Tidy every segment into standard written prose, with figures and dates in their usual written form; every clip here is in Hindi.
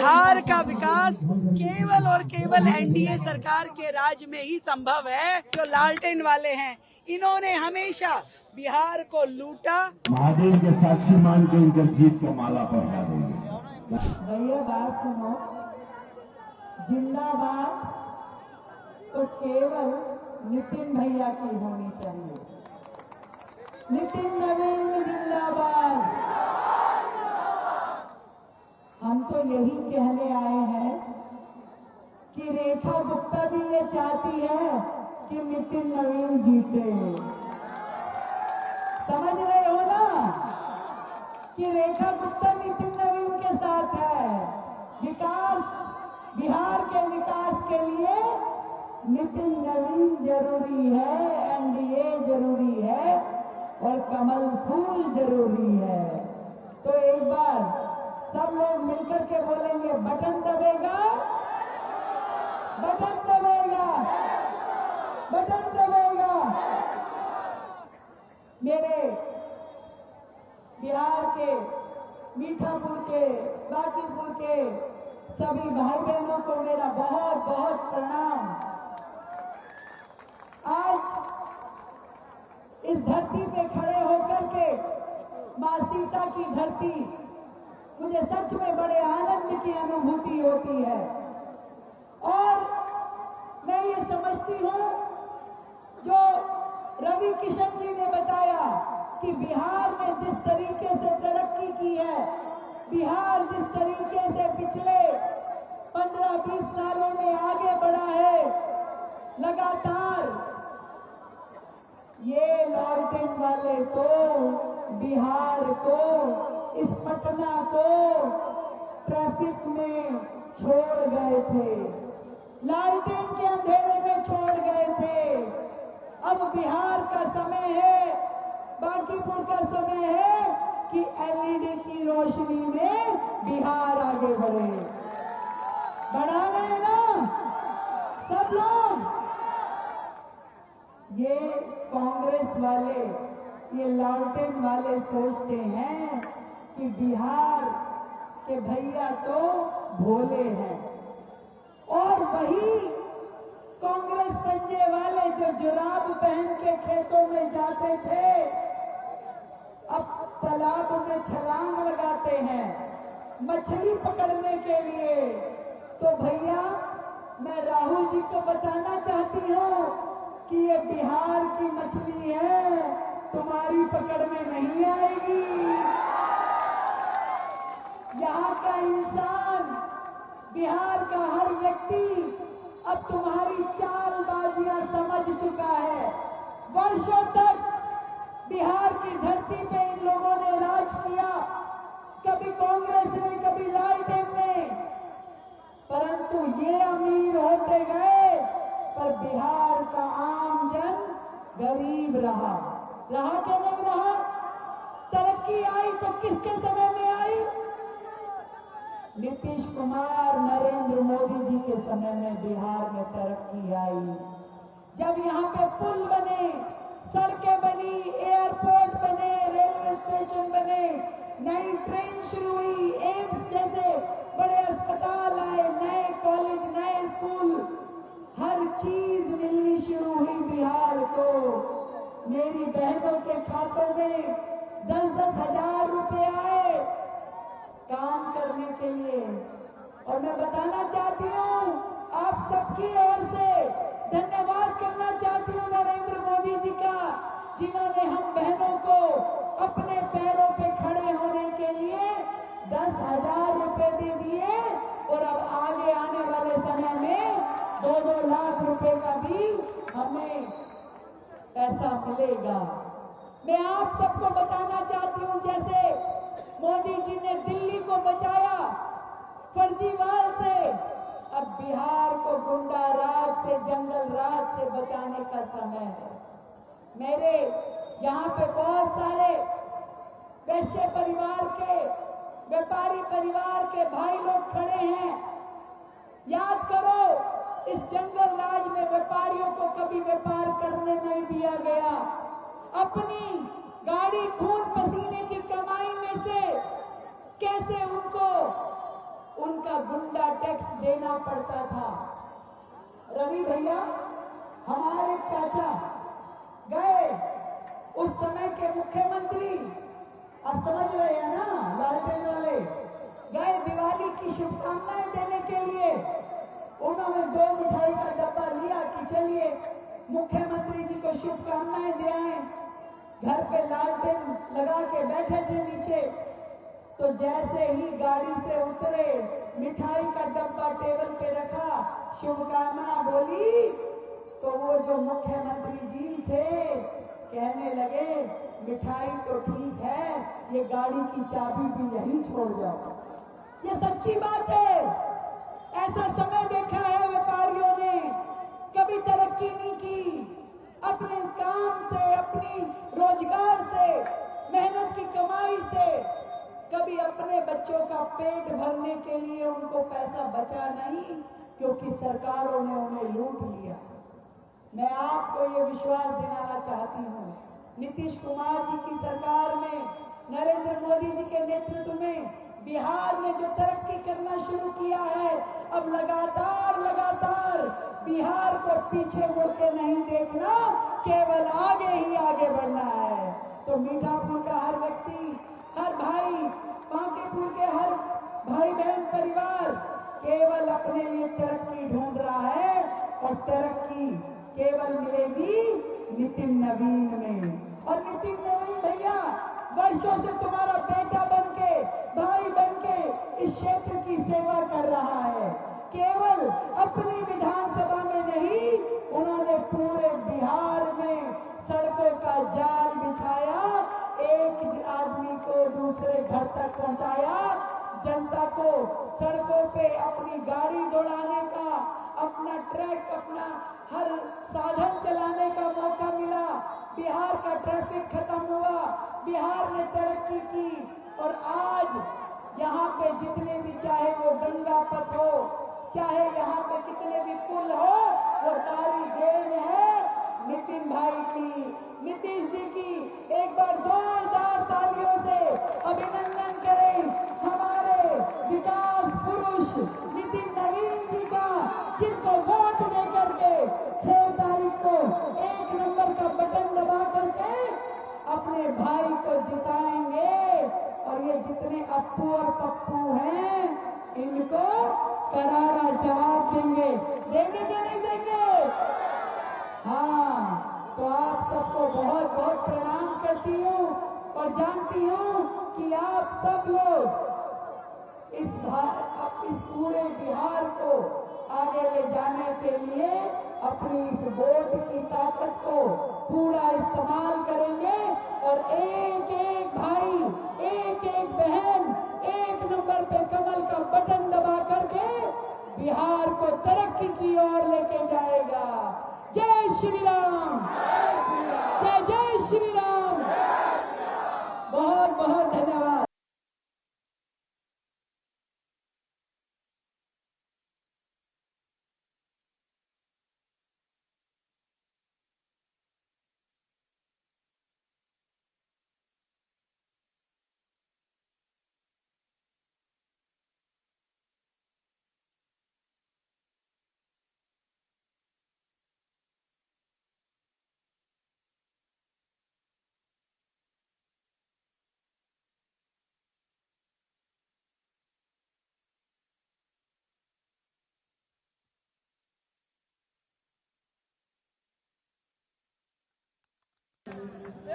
बिहार का विकास केवल और केवल एनडीए सरकार के राज में ही संभव है। जो लालटेन वाले हैं, इन्होंने हमेशा बिहार को लूटा। महादेव के साक्षी मान के इनकर जीत को माला पहना देंगे। भैया बात सुनो, जिंदाबाद तो केवल नितिन भैया की होनी चाहिए। नितिन नवीन जिंदाबाद। हम तो यही कहने आए हैं कि रेखा गुप्ता भी ये चाहती है कि नितिन नवीन जीते। समझ रहे हो ना कि रेखा गुप्ता नितिन नवीन के साथ है। विकास, बिहार के विकास के लिए नितिन नवीन जरूरी है, एनडीए जरूरी है और कमल फूल जरूरी है। तो एक बार सब लोग मिलकर के बोलेंगे, बटन दबेगा, बटन दबेगा, बटन दबेगा। मेरे बिहार के मीठापुर के, बांकीपुर के सभी भाई बहनों को मेरा बहुत बहुत प्रणाम। आज इस धरती पे खड़े होकर के मां सीता की धरती, मुझे सच में बड़े आनंद की अनुभूति होती है। और मैं ये समझती हूं, जो रवि किशन जी ने बताया कि बिहार ने जिस तरीके से तरक्की की है, बिहार जिस तरीके से पिछले 15-20 सालों में आगे बढ़ा है लगातार, ये लालटेन वाले तो बिहार को, इस पटना को ट्रैफिक में छोड़ गए थे, लालटेन के अंधेरे में छोड़ गए थे। अब बिहार का समय है, बांकीपुर का समय है कि एलईडी की रोशनी में बिहार आगे बढ़े। बढ़ा रहे ना सब लोग? ये कांग्रेस वाले, ये लालटेन वाले सोचते हैं कि बिहार के भैया तो भोले हैं, और वही कांग्रेस पंजे वाले जो जुराब पहन के खेतों में जाते थे, अब तालाब में छलांग लगाते हैं मछली पकड़ने के लिए। तो भैया, मैं राहुल जी को बताना चाहती हूँ कि ये बिहार की मछली है, तुम्हारी पकड़ में नहीं आएगी। यहाँ का इंसान, बिहार का हर व्यक्ति अब तुम्हारी चालबाजियां समझ चुका है। वर्षों तक बिहार की धरती पे इन लोगों ने राज किया, कभी कांग्रेस ने, कभी लालटेन ने, परंतु ये अमीर होते गए, पर बिहार का आम जन गरीब रहा। रहा कि नहीं रहा? तरक्की आई तो किसके समय में आई? नीतीश कुमार, नरेंद्र मोदी जी के समय में बिहार में तरक्की आई। जब यहाँ पे पुल बने, सड़कें बनी, एयरपोर्ट बने, रेलवे स्टेशन बने, नई ट्रेन शुरू हुई, एम्स जैसे बड़े अस्पताल आए, नए कॉलेज, नए स्कूल, हर चीज मिलनी शुरू हुई बिहार को। मेरी बहनों के खातों में 10-10 हजार रुपए आए काम करने के लिए। और मैं बताना चाहती हूँ, आप सबकी ओर से धन्यवाद करना चाहती हूँ नरेंद्र मोदी जी का, जिन्होंने हम बहनों को अपने पैरों पे खड़े होने के लिए 10,000 रुपए दे दिए, और अब आगे आने वाले समय में 2-2 लाख रुपए का भी हमें पैसा मिलेगा। मैं आप सबको बताना चाहती हूँ, जैसे मोदी जी ने दिल्ली को बचाया फर्जीवाल से, अब बिहार को गुंडा राज से, जंगल राज से बचाने का समय है। मेरे यहाँ पे बहुत सारे वैश्य परिवार के, व्यापारी परिवार के भाई लोग खड़े हैं। याद करो, इस जंगल राज में व्यापारियों को कभी व्यापार करने नहीं दिया गया। अपनी गाड़ी खून पसीने की कमाई में से कैसे उनको उनका गुंडा टैक्स देना पड़ता था। रवि भैया हमारे चाचा गए, उस समय के मुख्यमंत्री, आप समझ रहे हैं ना, लालटेन वाले गए दिवाली की शुभकामनाएं देने के लिए। उन्होंने 2 मिठाई का डब्बा लिया कि चलिए मुख्यमंत्री जी को शुभकामनाएं दे आए। घर पे लालटेन लगा के बैठे थे नीचे, तो जैसे ही गाड़ी से उतरे, मिठाई का डब्बा टेबल पे रखा, शुभकामना बोली, तो वो जो मुख्यमंत्री जी थे कहने लगे मिठाई तो ठीक है, ये गाड़ी की चाबी भी यहीं छोड़ जाओ। ये सच्ची बात है। ऐसा समय देखा है व्यापारियों ने, कभी तरक्की नहीं की। अपने काम से, अपनी रोजगार से, मेहनत की कमाई से कभी अपने बच्चों का पेट भरने के लिए उनको पैसा बचा नहीं, क्योंकि सरकारों ने उन्हें लूट लिया। मैं आपको ये विश्वास दिलाना चाहती हूँ, नीतीश कुमार जी की सरकार में, नरेंद्र मोदी जी के नेतृत्व में बिहार ने जो तरक्की करना शुरू किया है, अब लगातार बिहार को पीछे मुड़ के नहीं देखना, केवल आगे ही आगे बढ़ना है। तो मीठापुर का हर व्यक्ति, हर भाई, बांकीपुर के हर भाई बहन परिवार केवल अपने लिए तरक्की ढूंढ रहा है, और तरक्की केवल मिलेगी नितिन नवीन में। और नितिन नवीन भैया वर्षों से तुम्हारा बेटा बनके, भाई बनके इस क्षेत्र की सेवा कर रहा है। केवल अपनी विधानसभा में नहीं, उन्होंने पूरे बिहार में सड़कों का जाल बिछाया, एक आदमी को दूसरे घर तक पहुंचाया, जनता को सड़कों पे अपनी गाड़ी दौड़ाने का, अपना ट्रक, अपना हर साधन चलाने का मौका मिला। बिहार का ट्रैफिक खत्म हुआ, बिहार ने तरक्की की, और आज यहाँ पे जितने भी, चाहे वो गंगा पथ हो, चाहे यहाँ पे कितने भी पुल हो, वो सारी देन है नितिन भाई की, नीतीश जी की। एक बार जोरदार तालियों से अभिनंदन करें हमारे विकास पुरुष नितिन नवीन जी का, जिनको वोट दे करके 6 तारीख को 1 नंबर का बटन दबा करके अपने भाई को जिताएंगे। और ये जितने अप्पू और पप्पू हैं, इनको करारा जवाब देंगे कि नहीं देंगे? हाँ, तो आप सबको बहुत बहुत प्रणाम करती हूँ, और जानती हूँ कि आप सब लोग इस पूरे बिहार को आगे ले जाने के लिए अपनी इस वोट की ताकत को पूरा इस्तेमाल करेंगे, और एक एक भाई, एक एक बहन 1 नंबर पे कमल का बटन दबा करके बिहार को तरक्की की ओर लेके जाएगा। जय श्री राम, जय जय श्री राम। बहुत बहुत धन्यवाद।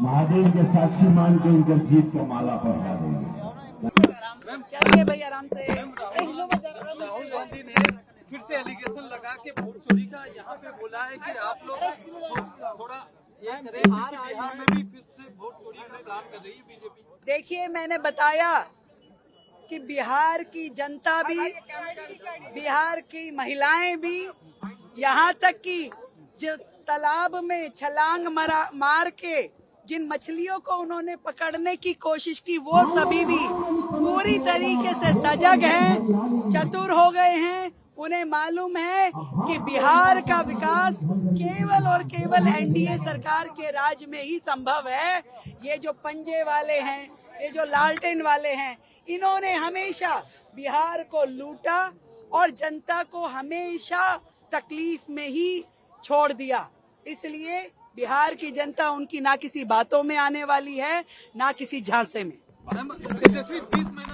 महादेव के साक्षी मान के इनकर जीत को माला पहना देंगे। चलिए भाई आराम से। राहुल गांधी ने फिर से एलिगेशन लगा के वोट चोरी का यहाँ पे बोला है कि आप लोग थोड़ा ये करें, बिहार में भी फिर से वोट चोरी का प्लान कर रही है बीजेपी। देखिए, मैंने बताया कि बिहार की जनता भी, बिहार की महिलाएं भी, यहाँ तक कि जो तालाब में छलांग मार के जिन मछलियों को उन्होंने पकड़ने की कोशिश की, वो सभी भी पूरी तरीके से सजग हैं, चतुर हो गए हैं। उन्हें मालूम है कि बिहार का विकास केवल और केवल एनडीए सरकार के राज में ही संभव है। ये जो पंजे वाले हैं, ये जो लालटेन वाले हैं, इन्होंने हमेशा बिहार को लूटा और जनता को हमेशा तकलीफ में ही छोड़ दिया। इसलिए बिहार की जनता उनकी ना किसी बातों में आने वाली है, ना किसी झांसे में। तेजस्वी 20 महीने